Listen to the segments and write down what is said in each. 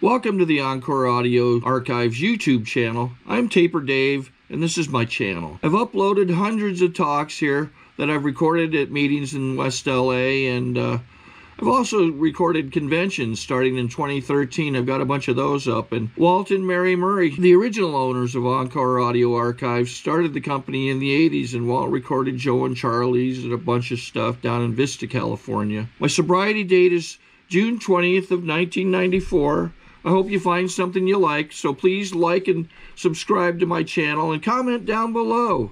Welcome to the Encore Audio Archives YouTube channel. I'm Taper Dave, and this is my channel. I've uploaded hundreds of talks here that I've recorded at meetings in West LA, and I've also recorded conventions starting in 2013. I've got a bunch of those up. And Walt and Mary Murray, the original owners of Encore Audio Archives, started the company in the 80s, and Walt recorded Joe and Charlie's and a bunch of stuff down in Vista, California. My sobriety date is June 20th of 1994. I hope you find something you like, so please like and subscribe to my channel and comment down below.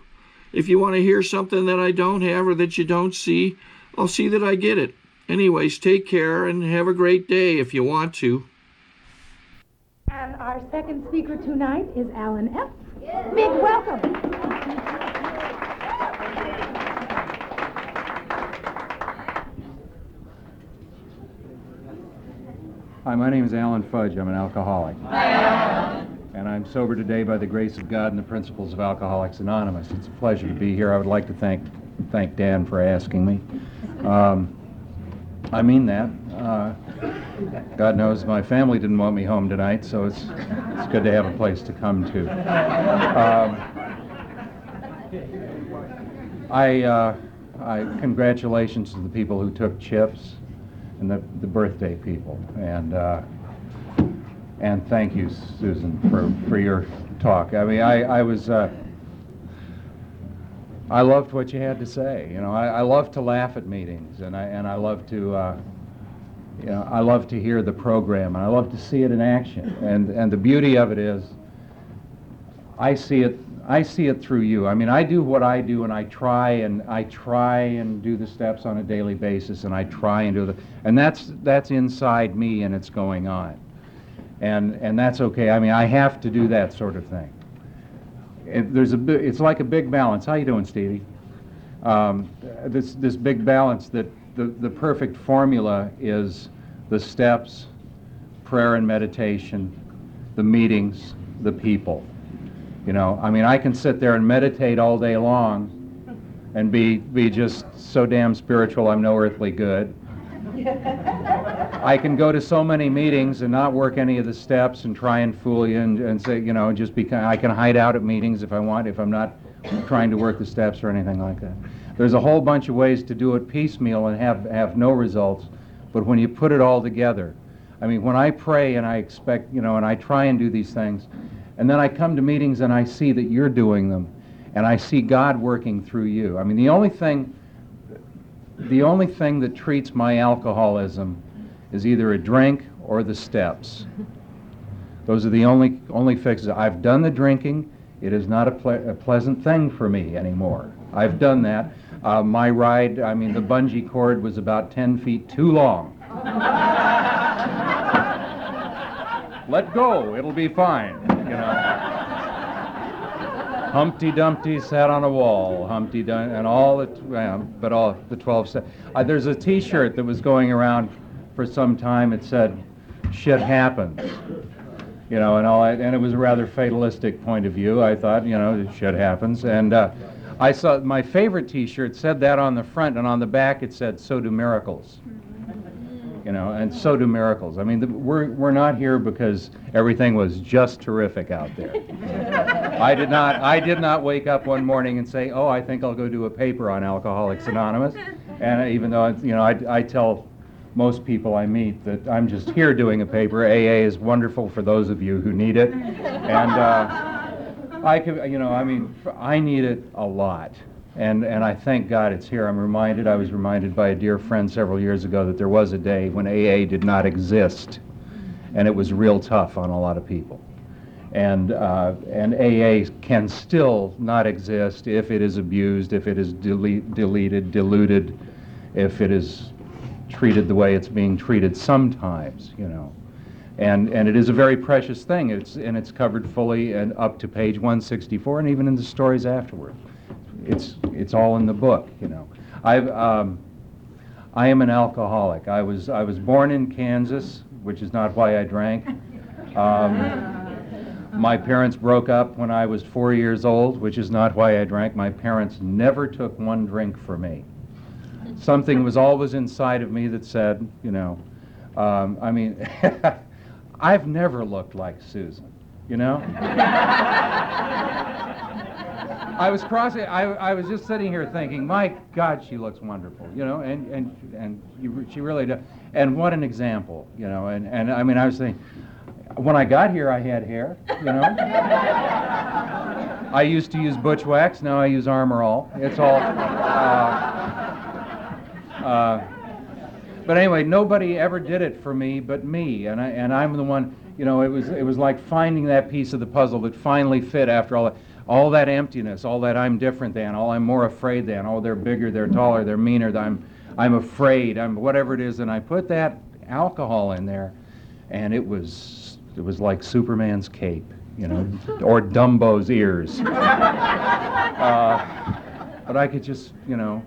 If you want to hear something that I don't have or that you don't see, I'll see that I get it. Anyways, take care and have a great day if you want to. And our second speaker tonight is Alan F. Big welcome. Hi, my name is Alan Fudge. I'm an alcoholic. And I'm sober today by the grace of God and the principles of Alcoholics Anonymous. It's a pleasure to be here. I would like to thank Dan for asking me. I mean that. God knows my family didn't want me home tonight, so it's good to have a place to come to. Congratulations to the people who took chips and the birthday people, and thank you, Susan, for your talk. I mean, I loved what you had to say. You know, I love to laugh at meetings, and I love to I love to hear the program, and I love to see it in action. And the beauty of it is, I see it through you. I mean, I do what I do, and I try and do the steps on a daily basis, and I try and and that's inside me, and it's going on, and that's okay. I mean, I have to do that sort of thing. It's like a big balance. How you doing, Stevie? This big balance that the perfect formula is the steps, prayer and meditation, the meetings, the people. You know, I mean, I can sit there and meditate all day long and be just so damn spiritual I'm no earthly good. I can go to so many meetings and not work any of the steps and try and fool you and say, you know, just because I can hide out at meetings if I want, if I'm not trying to work the steps or anything like that. There's a whole bunch of ways to do it piecemeal and have no results, but when you put it all together, I mean, when I pray and I expect, you know, and I try and do these things, and then I come to meetings and I see that you're doing them, and I see God working through you. I mean, the only thing that treats my alcoholism is either a drink or the steps. Those are the only fixes. I've done the drinking. It is not a pleasant thing for me anymore. I've done that. My ride, I mean, the bungee cord was about 10 feet too long. Let go, it'll be fine, you know. Humpty Dumpty sat on a wall, and all the 12 steps. There's a T-shirt that was going around for some time. It said, "Shit happens," you know, and it was a rather fatalistic point of view. I thought, you know, shit happens, and I saw my favorite T-shirt said that on the front, and on the back it said, "So do miracles." You know, and so do miracles. I mean, we're not here because everything was just terrific out there. I did not wake up one morning and say, "Oh, I think I'll go do a paper on Alcoholics Anonymous." And even though, you know, I tell most people I meet that I'm just here doing a paper. AA is wonderful for those of you who need it, and I could, you know, I mean, I need it a lot. And I thank God it's here. I was reminded by a dear friend several years ago that there was a day when AA did not exist, and it was real tough on a lot of people. And AA can still not exist if it is abused, if it is deleted, diluted, if it is treated the way it's being treated sometimes, you know. And it is a very precious thing. It's covered fully and up to page 164, and even in the stories afterward. It's all in the book, you know. I am an alcoholic. I was born in Kansas, which is not why I drank. My parents broke up when I was 4 years old, which is not why I drank. My parents never took one drink for me. Something was always inside of me that said, you know, I mean, I've never looked like Susan, you know? I was just sitting here thinking, my God, she looks wonderful, you know, she really does. And what an example, you know, and I mean, I was thinking, when I got here, I had hair, you know? I used to use butch wax, now I use Armor All. It's all, but anyway, nobody ever did it for me but me, and I'm the one, you know, it was like finding that piece of the puzzle that finally fit after all that emptiness, all that I'm different than, all I'm more afraid than, oh, they're bigger, they're taller, they're meaner, I'm afraid, I'm whatever it is, and I put that alcohol in there, and it was like Superman's cape, you know, or Dumbo's ears. But I could just, you know,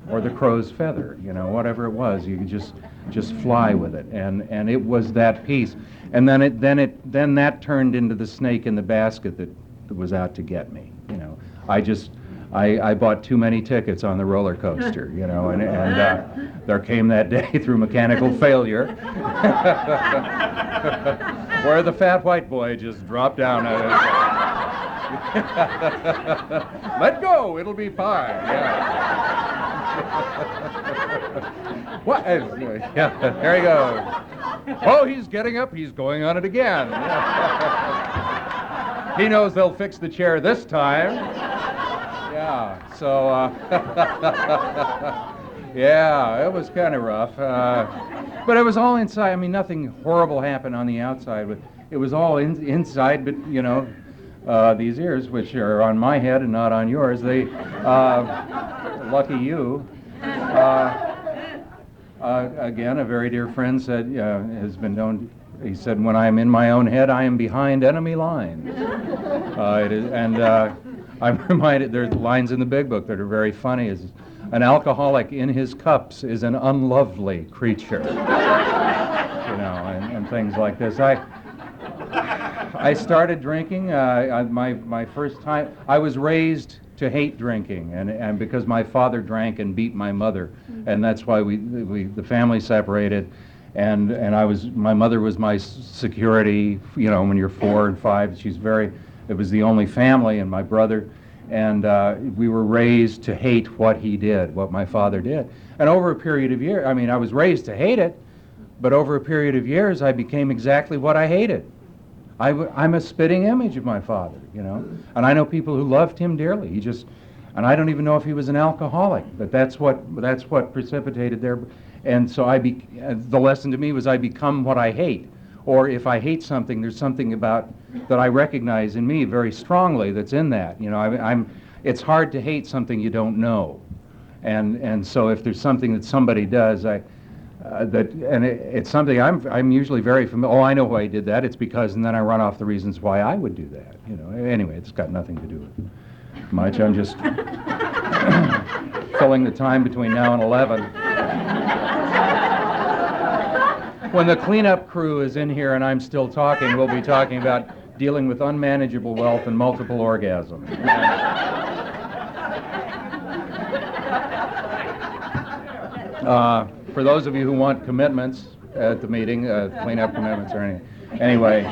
or the crow's feather, you know, whatever it was, you could just fly with it, and it was that piece, and then that turned into the snake in the basket that was out to get me, you know. I bought too many tickets on the roller coaster, you know, and there came that day through mechanical failure where the fat white boy just dropped down at it. Let go, it'll be fine. Yeah. What? Yeah, there he goes. Oh, he's getting up, he's going on it again. He knows they'll fix the chair this time. Yeah, so, yeah, it was kind of rough. But it was all inside. I mean, nothing horrible happened on the outside, but it was all inside, but, you know, these ears, which are on my head and not on yours, they, lucky you. Again, a very dear friend said, has been known, he said, when I am in my own head, I am behind enemy lines. I'm reminded, there's lines in the big book that are very funny, is an alcoholic in his cups is an unlovely creature. You know, and things like this. I started drinking, my first time, I was raised to hate drinking, and because my father drank and beat my mother, and that's why the family separated, and my mother was my security, you know, when you're 4 and 5, it was the only family, and my brother, and we were raised to hate what he did, what my father did. And over a period of years, I mean, I was raised to hate it, but over a period of years, I became exactly what I hated. I'm a spitting image of my father, you know, and I know people who loved him dearly. And I don't even know if he was an alcoholic, but that's what precipitated there. And so the lesson to me was I become what I hate. Or if I hate something, there's something about that I recognize in me very strongly that's in that. You know, it's hard to hate something you don't know, and so if there's something that somebody does, it's something I'm usually very familiar. Oh, I know why he did that. It's because, and then I run off the reasons why I would do that. You know, anyway, it's got nothing to do with much. I'm just filling the time between now and 11. When the cleanup crew is in here and I'm still talking, we'll be talking about dealing with unmanageable wealth and multiple orgasms. For those of you who want commitments at the meeting, cleanup commitments or anything. Anyway,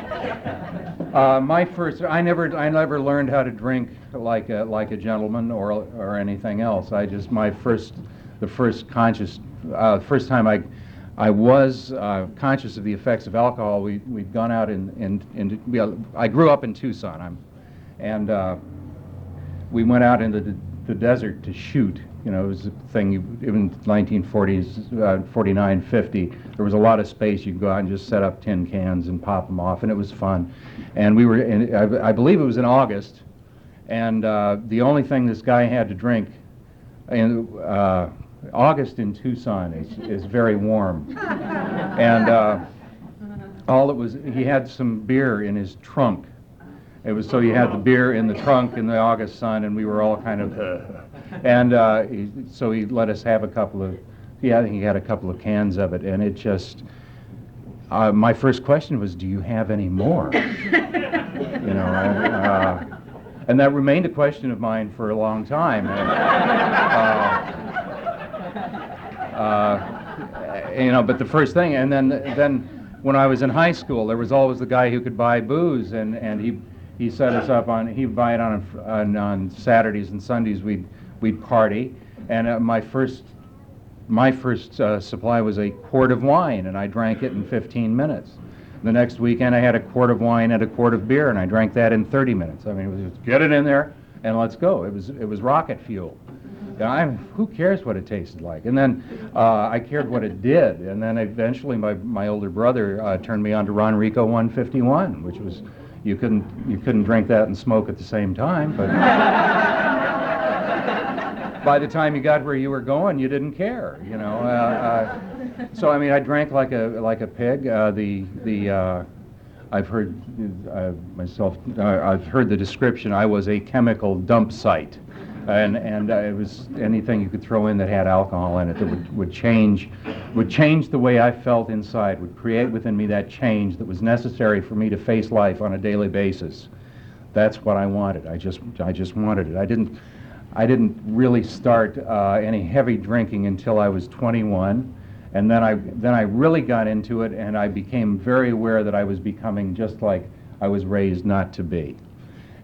I never learned how to drink like a gentleman or anything else. The first time I was conscious of the effects of alcohol. We'd gone out I grew up in Tucson, and we went out into the desert to shoot. You know, it was a thing, in 1940s, 49, 50, there was a lot of space. You could go out and just set up tin cans and pop them off, and it was fun. And we were I believe it was in August, and the only thing this guy had to drink, and August in Tucson is very warm. And he had some beer in his trunk. It was so he had the beer in the trunk in the August sun, and we were all kind of, so he let us have I think he had a couple of cans of it, and it just, my first question was, do you have any more? You know, and that remained a question of mine for a long time. You know, but the first thing, and then when I was in high school, there was always the guy who could buy booze, and he set us up on, he'd buy it on Saturdays and Sundays. We'd party, and my first supply was a quart of wine, and I drank it in 15 minutes. The next weekend I had a quart of wine and a quart of beer, and I drank that in 30 minutes. I mean, it was just get it in there and let's go. It was rocket fuel. Who cares what it tasted like? And then I cared what it did. And then eventually my older brother turned me on to Ron Rico 151, which was, you couldn't drink that and smoke at the same time, but by the time you got where you were going, you didn't care, you know. So I mean, I drank like a pig. I've heard I've heard the description. I was a chemical dump site, and it was anything you could throw in that had alcohol in it that would change the way I felt inside, would create within me that change that was necessary for me to face life on a daily basis. That's what I wanted. I just wanted it. I didn't really start any heavy drinking until I was 21, and then I really got into it, and I became very aware that I was becoming just like I was raised not to be.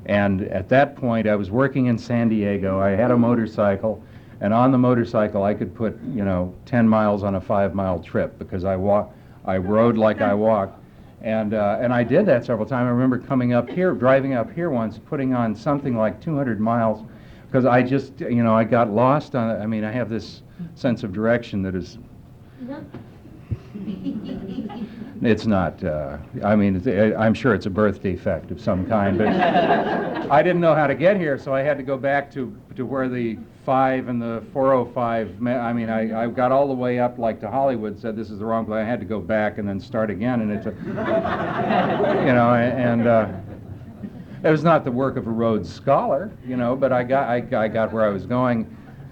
And at that point, I was working in San Diego. I had a motorcycle, and on the motorcycle, I could put 10 miles on a 5-mile trip because I rode like I walked, and I did that several times. I remember driving up here once, putting on something like 200 miles. Because I just, I got lost on it. I mean, I have this sense of direction that is, it's not, I'm sure it's a birth defect of some kind, but I didn't know how to get here, so I had to go back to where the 5 and the 405, I mean, I got all the way up like to Hollywood, said this is the wrong place. I had to go back and then start again, and it's it was not the work of a Rhodes Scholar, but I got where I was going,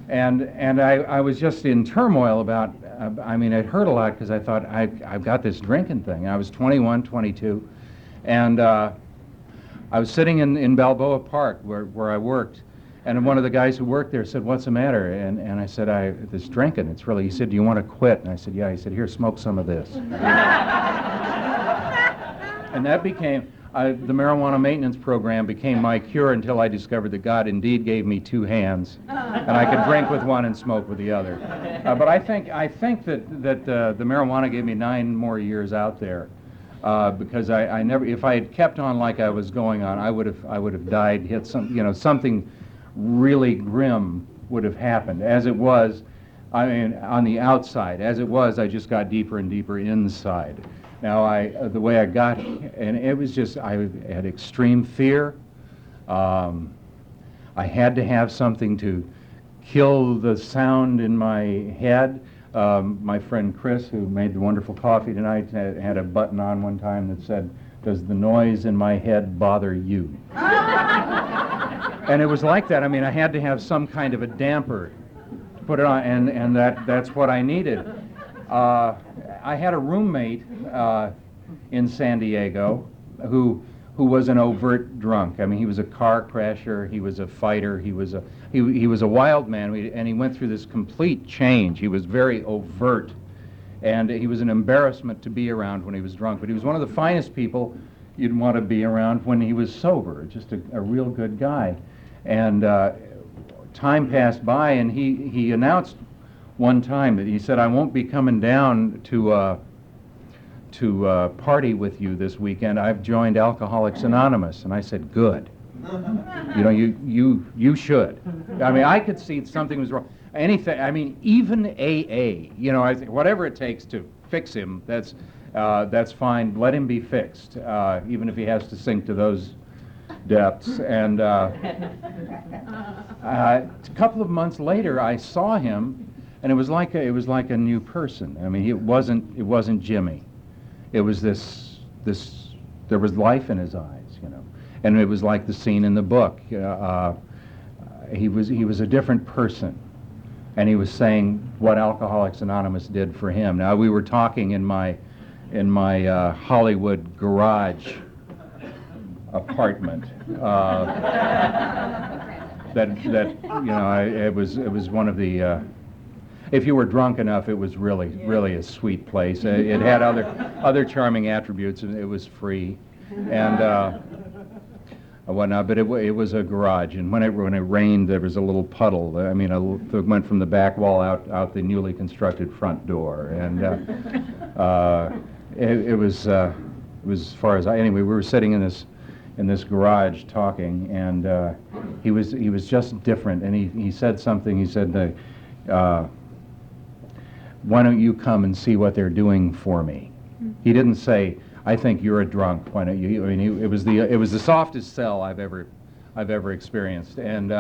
and I was just in turmoil about. I mean, it hurt a lot because I thought I've got this drinking thing. I was 21, 22, and I was sitting in Balboa Park where I worked, and one of the guys who worked there said, "What's the matter?" And I said, "This drinking. It's really." He said, "Do you want to quit?" And I said, "Yeah." He said, "Here, smoke some of this." And that became. The marijuana maintenance program became my cure until I discovered that God indeed gave me 2 hands, and I could drink with one and smoke with the other. But I think that the marijuana gave me 9 more years out there, because I never, if I had kept on like I was going on, I would have died. Hit something really grim would have happened. As it was, I mean, on the outside. As it was, I just got deeper and deeper inside. Now, the way I got, and it was just, I had extreme fear. I had to have something to kill the sound in my head. My friend Chris, who made the wonderful coffee tonight, had a button on one time that said, "Does the noise in my head bother you?" And it was like that. I mean, I had to have some kind of a damper to put it on, and that's what I needed. I had a roommate in San Diego who was an overt drunk. I mean, he was a car crasher. He was a fighter. He was a wild man, and he went through this complete change. He was very overt, and he was an embarrassment to be around when he was drunk. But he was one of the finest people you'd want to be around when he was sober. Just a real good guy. And time passed by, and he announced one time that he said, "I won't be coming down to party with you this weekend. I've joined Alcoholics Anonymous." And I said, "Good. You should." I mean, I could see something was wrong. Anything. I mean, even AA. I think whatever it takes to fix him. That's fine. Let him be fixed, even if he has to sink to those depths. And a couple of months later, I saw him. And it was like a new person. I mean, it wasn't Jimmy. It was this. There was life in his eyes, and it was like the scene in the book. He was a different person, and he was saying what Alcoholics Anonymous did for him. Now we were talking in my Hollywood garage apartment. It was one of the. if you were drunk enough, it was really a sweet place. It had other charming attributes, and it was free, and whatnot. But it was a garage, and when it rained, there was a little puddle. I mean, it went from the back wall out the newly constructed front door, and it was as far as anyway. We were sitting in this garage talking, and he was just different. And he said something. He said, "Why don't you come and see what they're doing for me?" He didn't say, "I think you're a drunk. Why don't you?" I mean, it was the softest sell I've ever experienced, and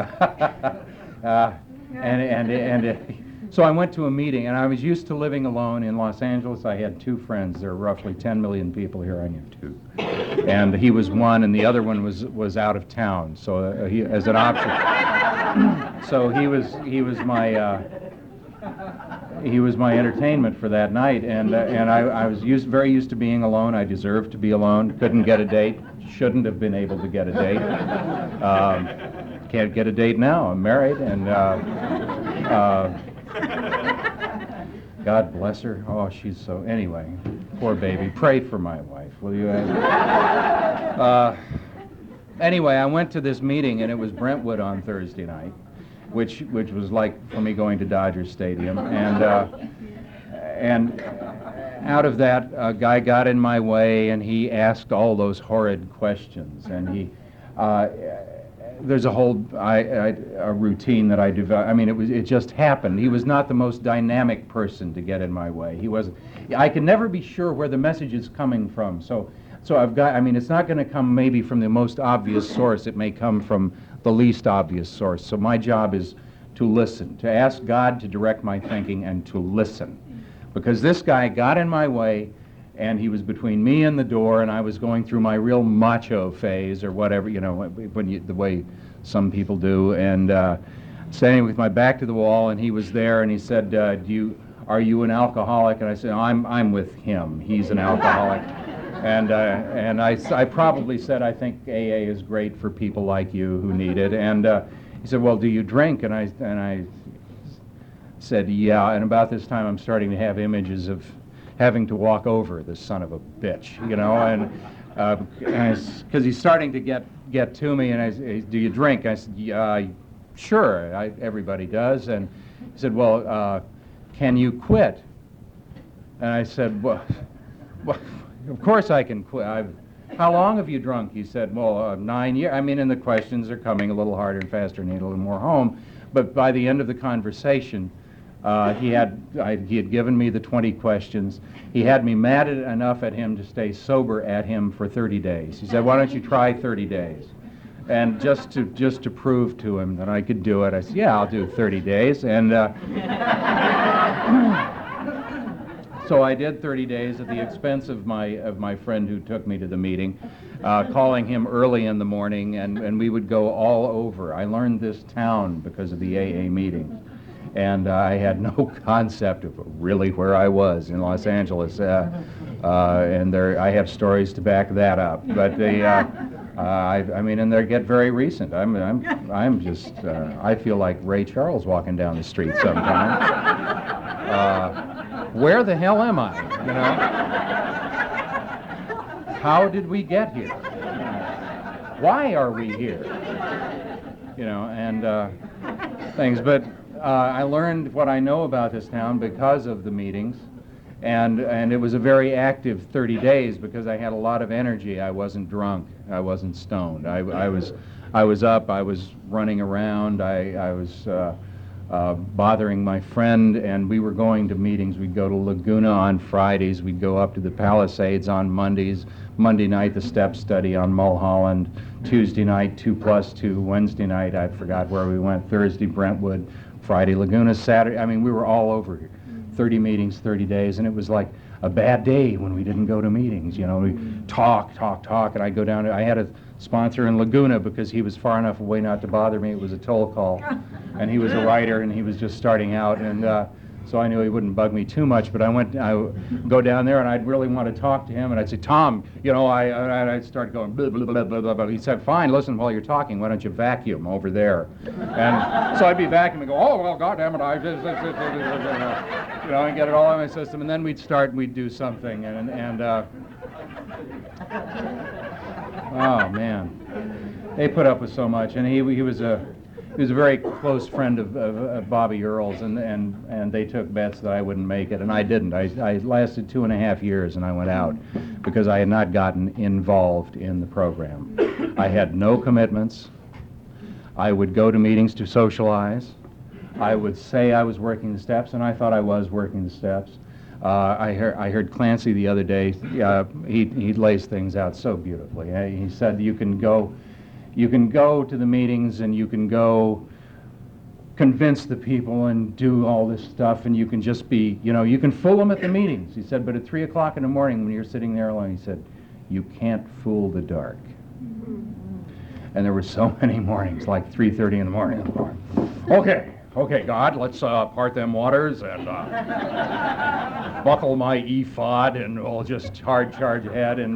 so I went to a meeting, and I was used to living alone in Los Angeles. I had two friends. There are roughly 10 million people here. I knew two, and he was one, and the other one was out of town. So he, as an option, so he was my entertainment for that night, and I was very used to being alone. I deserved to be alone. Couldn't get a date. Shouldn't have been able to get a date. Can't get a date now. I'm married, and God bless her. Oh, she's so. Anyway, poor baby. Pray for my wife, will you? Anyway, I went to this meeting, and it was Brentwood on Thursday night, which was like for me going to Dodger Stadium, and out of that, a guy got in my way, and he asked all those horrid questions, and there's a whole a routine that I developed. I mean, it just happened. He was not the most dynamic person to get in my way. He was. I can never be sure where the message is coming from. So I've got. I mean, it's not going to come maybe from the most obvious source. It may come from the least obvious source. So my job is to listen, to ask God to direct my thinking, and to listen, because this guy got in my way. And he was between me and the door, and I was going through my real macho phase, or whatever, the way some people do, and standing with my back to the wall, and he was there, and he said, "Are you an alcoholic?" And I said, "I'm with him. He's an alcoholic." And I probably said, "I think AA is great for people like you who need it." And he said, "Well, do you drink?" And I said, "Yeah." And about this time, I'm starting to have images of having to walk over this son of a bitch, and because he's starting to get to me, and I said, "Do you drink?" I said, "Yeah, sure, everybody does." And he said, "Well, can you quit?" And I said, well, of course I can quit. How long have you drunk?" He said, "Well, 9 years. I mean, and the questions are coming a little harder and faster, and a little more home. But by the end of the conversation, he had given me the 20 questions. He had me mad enough at him to stay sober at him for 30 days. He said, "Why don't you try 30 days?" And just to prove to him that I could do it, I said, "Yeah, I'll do 30 days." And so I did 30 days at the expense of my friend who took me to the meeting, calling him early in the morning, and we would go all over. I learned this town because of the AA meetings. And I had no concept of really where I was in Los Angeles, and I have stories to back that up. But I mean, and they get very recent. I'm just I feel like Ray Charles walking down the street sometimes. Where the hell am I? How did we get here? Why are we here? And things, but. I learned what I know about this town because of the meetings, and it was a very active 30 days because I had a lot of energy. I wasn't drunk. I wasn't stoned. I was up. I was running around. I was bothering my friend, and we were going to meetings. We'd go to Laguna on Fridays. We'd go up to the Palisades on Mondays. Monday night, the step study on Mulholland. Tuesday night, 2+2. Wednesday night, I forgot where we went. Thursday, Brentwood. Friday, Laguna. Saturday, I mean, we were all over here. 30 meetings, 30 days, and it was like a bad day when we didn't go to meetings. We talk, and I'd go down. I had a sponsor in Laguna because he was far enough away not to bother me. It was a toll call, and he was a writer, and he was just starting out, and So I knew he wouldn't bug me too much, but I would go down there and I'd really want to talk to him, and I'd say, Tom, you know, I'd start going blah, blah, blah, blah, blah, blah. He said, fine, listen, while you're talking, why don't you vacuum over there? And so I'd be vacuuming and go, oh, well, goddamn it, you know, and get it all in my system, and then we'd start and we'd do something, and oh, man. They put up with so much, and he was a very close friend of Bobby Earl's, and they took bets that I wouldn't make it, and I didn't. I lasted 2.5 years, and I went out because I had not gotten involved in the program. I had no commitments. I would go to meetings to socialize. I would say I was working the steps, and I thought I was working the steps. I heard Clancy the other day. He lays things out so beautifully. He said you can go to the meetings and you can go convince the people and do all this stuff, and you can just be, you know, you can fool them at the meetings. He said, but at 3 o'clock in the morning when you're sitting there alone, he said, you can't fool the dark. And there were so many mornings, like 3:30 in the morning. Okay, God, let's part them waters and buckle my ephod, and we'll just charge ahead. And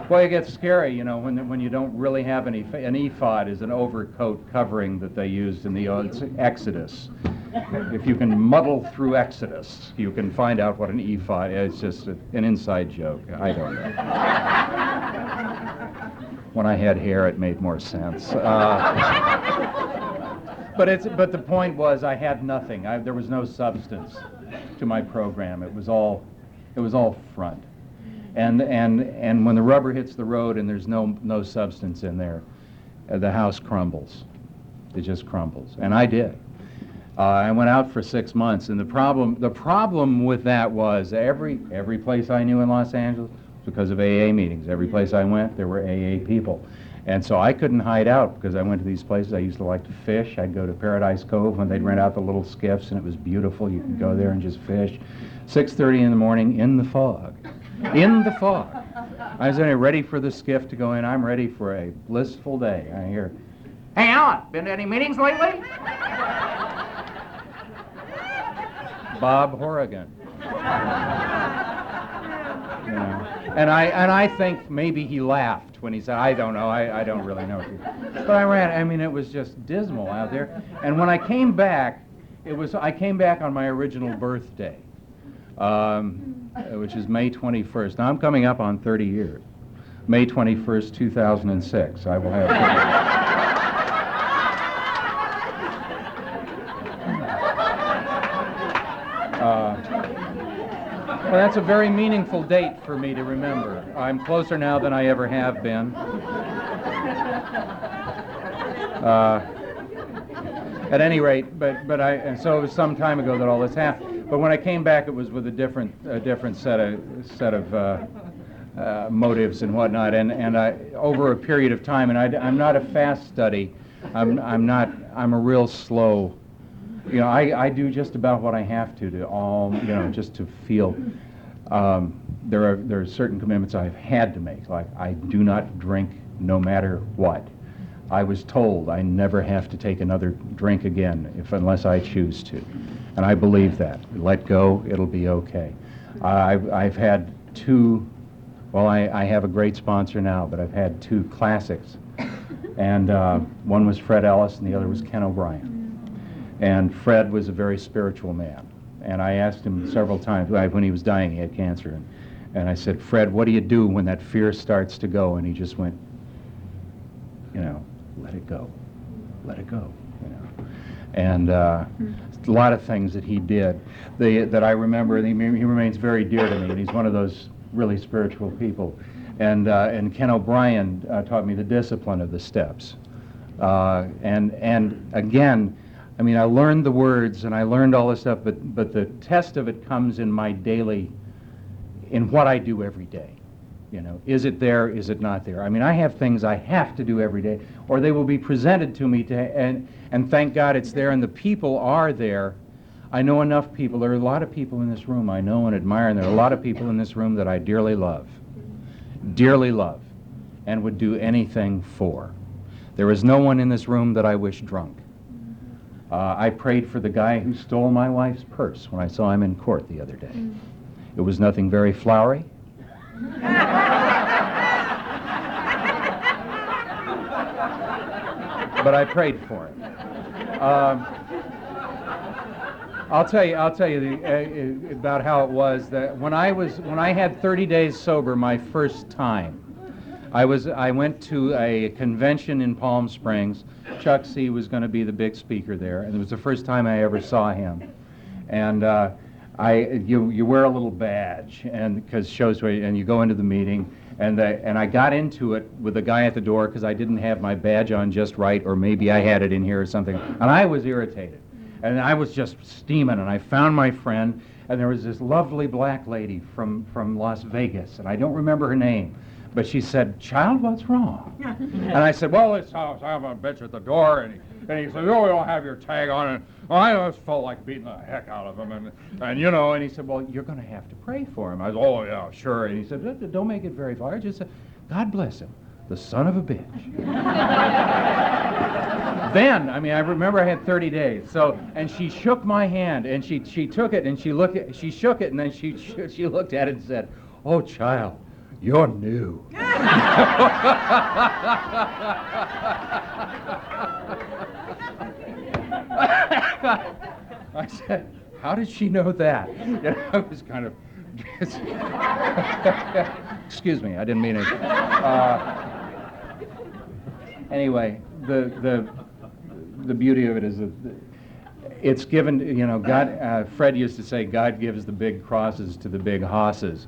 well, it gets scary, you know, when you don't really have any. An ephod is an overcoat covering that they used in the Exodus. If you can muddle through Exodus, you can find out what an ephod is. It's just an inside joke. I don't know. When I had hair, it made more sense. But the point was, I had nothing. There was no substance to my program. It was all front. And when the rubber hits the road and there's no substance in there, the house crumbles. It just crumbles. And I did. I went out for 6 months, and the problem with that was every place I knew in Los Angeles, because of AA meetings, every place I went, there were AA people. And so I couldn't hide out because I went to these places. I used to like to fish. I'd go to Paradise Cove when they'd rent out the little skiffs, and it was beautiful. You could go there and just fish. 6:30 in the morning in the fog. In the fog. I was ready for the skiff to go in. I'm ready for a blissful day. I hear, hey, Alan, been to any meetings lately? Bob Horrigan. You know. And I think maybe he laughed when he said, I don't know, I don't really know. But I ran. I mean, it was just dismal out there. And when I came back, I came back on my original birthday, which is May 21st. Now, I'm coming up on 30 years. May 21st, 2006. I will have... Well, that's a very meaningful date for me to remember. I'm closer now than I ever have been. At any rate, and so it was some time ago that all this happened. But when I came back, it was with a different set of motives and whatnot. And over a period of time, and I'm not a fast study. I'm a real slow. You know, I do just about what I have to just to feel. There are certain commitments I've had to make, like I do not drink no matter what. I was told I never have to take another drink again unless I choose to, and I believe that. Let go, it'll be okay. I've had two. Well, I have a great sponsor now, but I've had two classics, and one was Fred Ellis, and the other was Ken O'Brien. And Fred was a very spiritual man. And I asked him several times, when he was dying, he had cancer, and I said, Fred, what do you do when that fear starts to go? And he just went, let it go, let it go, And a lot of things that he did that I remember, and he remains very dear to me, and he's one of those really spiritual people. And Ken O'Brien taught me the discipline of the steps. And again, I mean, I learned the words and I learned all this stuff, but the test of it comes in my daily, in what I do every day. Is it there? Is it not there? I mean, I have things I have to do every day, or they will be presented to me, and thank God it's there, and the people are there. I know enough people. There are a lot of people in this room I know and admire, and there are a lot of people in this room that I dearly love, and would do anything for. There is no one in this room that I wish drunk. I prayed for the guy who stole my wife's purse when I saw him in court the other day. It was nothing very flowery. But I prayed for him. I'll tell you about how it was that when I had 30 days sober my first time, I went to a convention in Palm Springs. Chuck C. was going to be the big speaker there, and it was the first time I ever saw him. And you wear a little badge, and because shows where, and you go into the meeting, and I got into it with the guy at the door because I didn't have my badge on just right, or maybe I had it in here or something, and I was irritated, and I was just steaming, and I found my friend, and there was this lovely black lady from Las Vegas, and I don't remember her name. But she said, "Child, what's wrong?" And I said, "Well, this house, I have a bitch at the door." And he said, "Oh, we don't have your tag on it." Well, I just felt like beating the heck out of him. And you know, and he said, "Well, you're going to have to pray for him." I said, "Oh, yeah, sure." And he said, "Don't make it very far. Just say, God bless him, the son of a bitch." Then, I mean, I remember I had 30 days. So, and she shook my hand, and she took it, and she shook it, and then she looked at it and said, "Oh, child, you're new." I said, "How did she know that?" You know, it was kind of... Excuse me, I didn't mean it. Anyway, the beauty of it is that it's given, you know, God, Fred used to say, God gives the big crosses to the big hosses.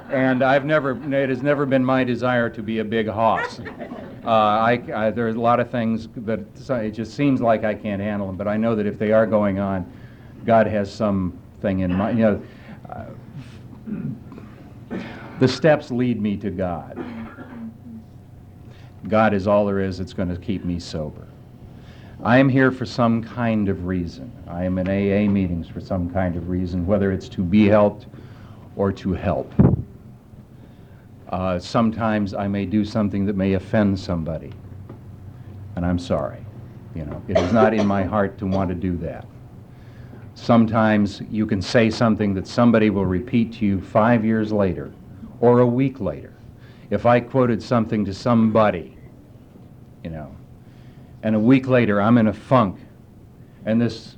And it has never been my desire to be a big hoss. There's a lot of things that it just seems like I can't handle them, but I know that if they are going on, God has something in mind. You know, the steps lead me to God. God is all there is that's going to keep me sober. I am here for some kind of reason. I am in AA meetings for some kind of reason, whether it's to be helped or to help. Sometimes I may do something that may offend somebody, and I'm sorry. You know, it is not in my heart to want to do that. Sometimes you can say something that somebody will repeat to you 5 years later or a week later. If I quoted something to somebody, you know, and a week later I'm in a funk, and this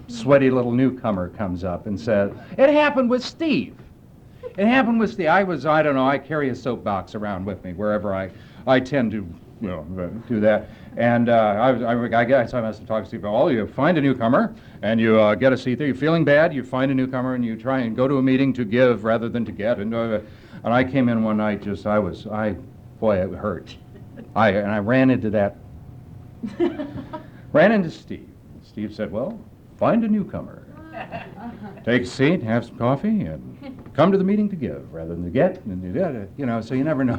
sweaty little newcomer comes up and says, "It happened with Steve. It happened with Steve." I don't know, I carry a soapbox around with me wherever I tend to, you know, do that. And I guess I must have talked to Steve. "Oh, you find a newcomer, and you get a seat there. You're feeling bad, you find a newcomer, and you try and go to a meeting to give rather than to get." And I came in one night, boy, it hurt. I ran into that, ran into Steve. Steve said, "Well, find a newcomer. Take a seat, have some coffee, and come to the meeting to give rather than to get." And you know, so you never know.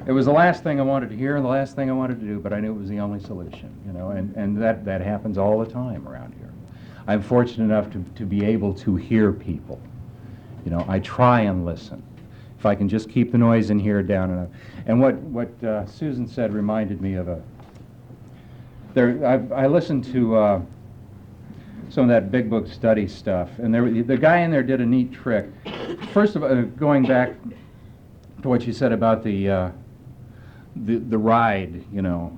It was the last thing I wanted to hear and the last thing I wanted to do, but I knew it was the only solution, you know, and that happens all the time around here. I'm fortunate enough to be able to hear people. You know, I try and listen. If I can just keep the noise in here down enough. And what Susan said reminded me of I listened to some of that big book study stuff, and the guy in there did a neat trick. First of all, going back to what you said about the ride, you know,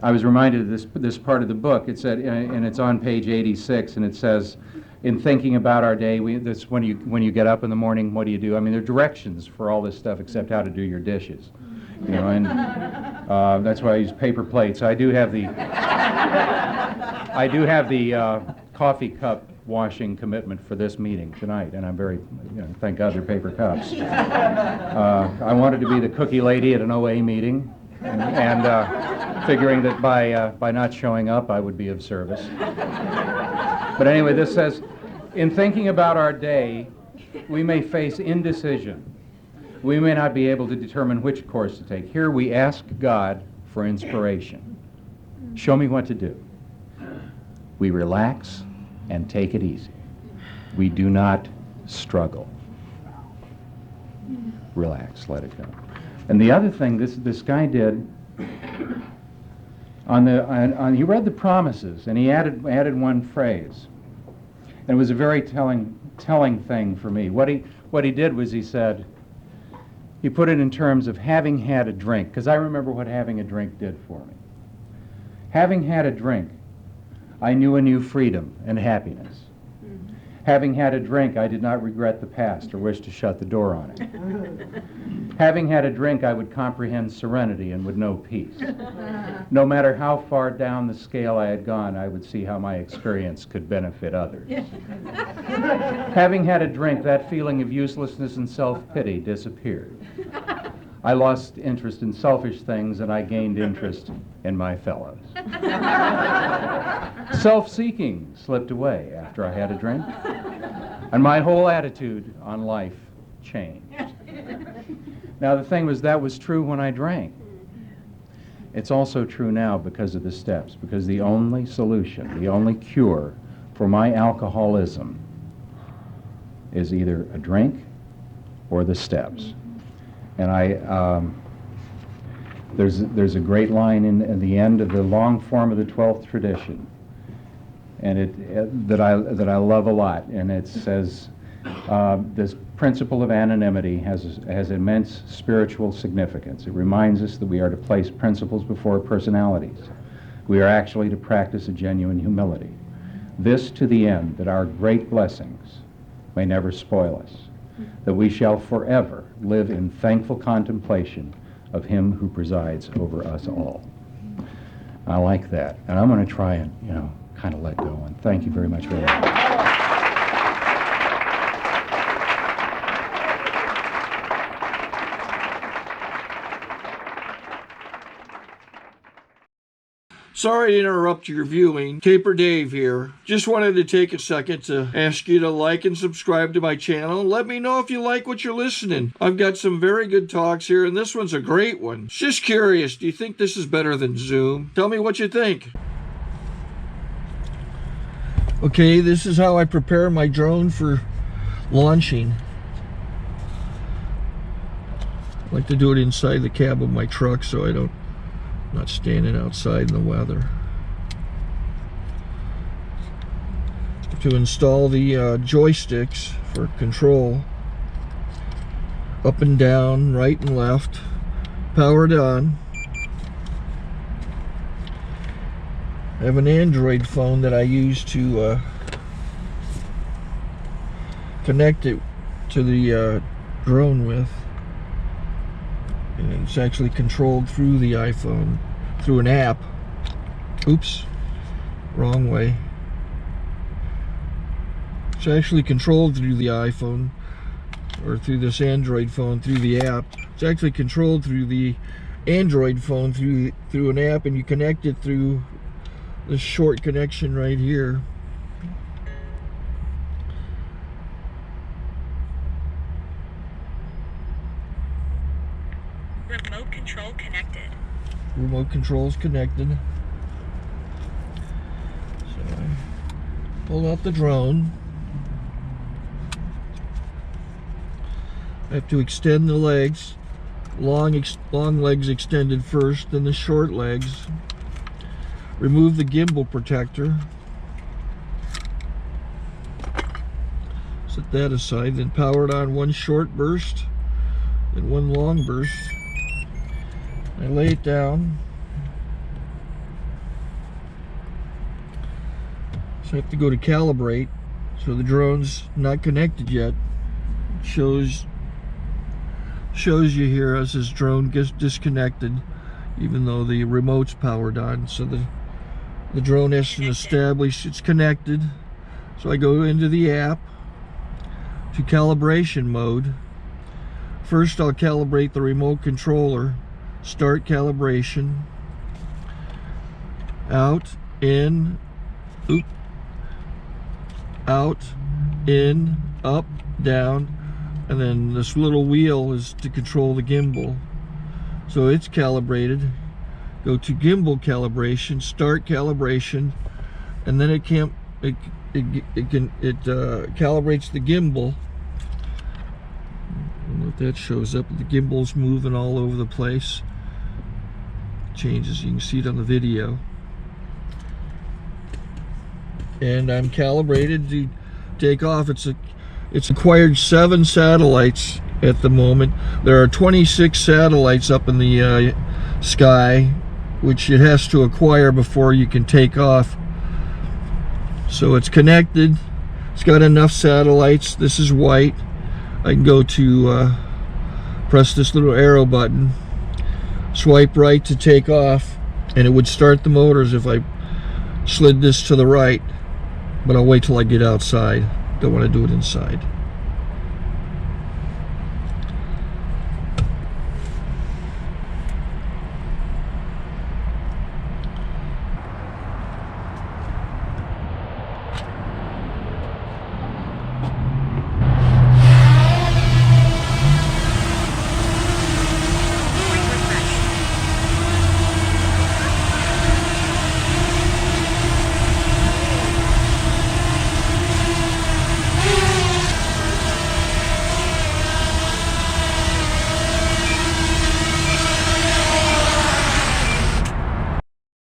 I was reminded of this part of the book. It said, and it's on page 86, and it says, "In thinking about our day, when you get up in the morning, what do you do?" I mean, there are directions for all this stuff except how to do your dishes, you know, and that's why I use paper plates. I do have the coffee cup washing commitment for this meeting tonight, and I'm very, you know, thank God they're paper cups. I wanted to be the cookie lady at an OA meeting, and figuring that by not showing up, I would be of service. But anyway, this says, "In thinking about our day, we may face indecision. We may not be able to determine which course to take. Here we ask God for inspiration. Show me what to do." We relax and take it easy. We do not struggle. Relax, let it go. And the other thing this guy did, he read the promises, and he added one phrase. And it was a very telling thing for me. What he did was he put it in terms of having had a drink, because I remember what having a drink did for me. Having had a drink, I knew a new freedom and happiness. Having had a drink, I did not regret the past or wish to shut the door on it. Having had a drink, I would comprehend serenity and would know peace. No matter how far down the scale I had gone, I would see how my experience could benefit others. Having had a drink, that feeling of uselessness and self-pity disappeared. I lost interest in selfish things, and I gained interest in my fellows. Self-seeking slipped away after I had a drink, and my whole attitude on life changed. Now, the thing was, that was true when I drank. It's also true now because of the steps, because the only solution, the only cure for my alcoholism is either a drink or the steps. And there's a great line in the end of the long form of the 12th tradition, and that I love a lot, and it says, this principle of anonymity has immense spiritual significance. It reminds us that we are to place principles before personalities. We are actually to practice a genuine humility. This to the end that our great blessings may never spoil us, that we shall forever live in thankful contemplation of Him who presides over us all. I like that, and I'm going to try and, kind of let go, and thank you very much for that. Sorry to interrupt your viewing. Taper Dave here. Just wanted to take a second to ask you to like and subscribe to my channel. Let me know if you like what you're listening. I've got some very good talks here, and this one's a great one. Just curious, do you think this is better than Zoom? Tell me what you think. Okay, this is how I prepare my drone for launching. I like to do it inside the cab of my truck so I'm not standing outside in the weather. To install the joysticks for control, up and down, right and left, powered on. I have an Android phone that I use to connect it to the drone with. And it's actually controlled through the iPhone, through an app. Oops, wrong way. It's actually controlled through the iPhone, or through this Android phone, through the app. It's actually controlled through the Android phone, through an app, and you connect it through this short connection right here. Remote control connected. Remote control's connected. So I pull out the drone. I have to extend the legs. Long legs extended first, then the short legs. Remove the gimbal protector. Set that aside, then power it on one short burst, then one long burst. I lay it down. So I have to go to calibrate. So the drone's not connected yet. It shows you here as this drone gets disconnected, even though the remote's powered on. So the drone has to establish it's connected. So I go into the app to calibration mode. First I'll calibrate the remote controller. Start calibration. Out, in, oop, out, in, up, down, and then this little wheel is to control the gimbal. So it's calibrated. Go to gimbal calibration, start calibration, and then it calibrates the gimbal. I don't know if that shows up. The gimbal's moving all over the place. changes. You can see it on the video. And I'm calibrated to take off. It's acquired 7 satellites at the moment. There are 26 satellites up in the sky, which it has to acquire before you can take off. So it's connected. It's got enough satellites. This is white. I can go to press this little arrow button, swipe right to take off, and it would start the motors if I slid this to the right. But I'll wait till I get outside. Don't want to do it inside.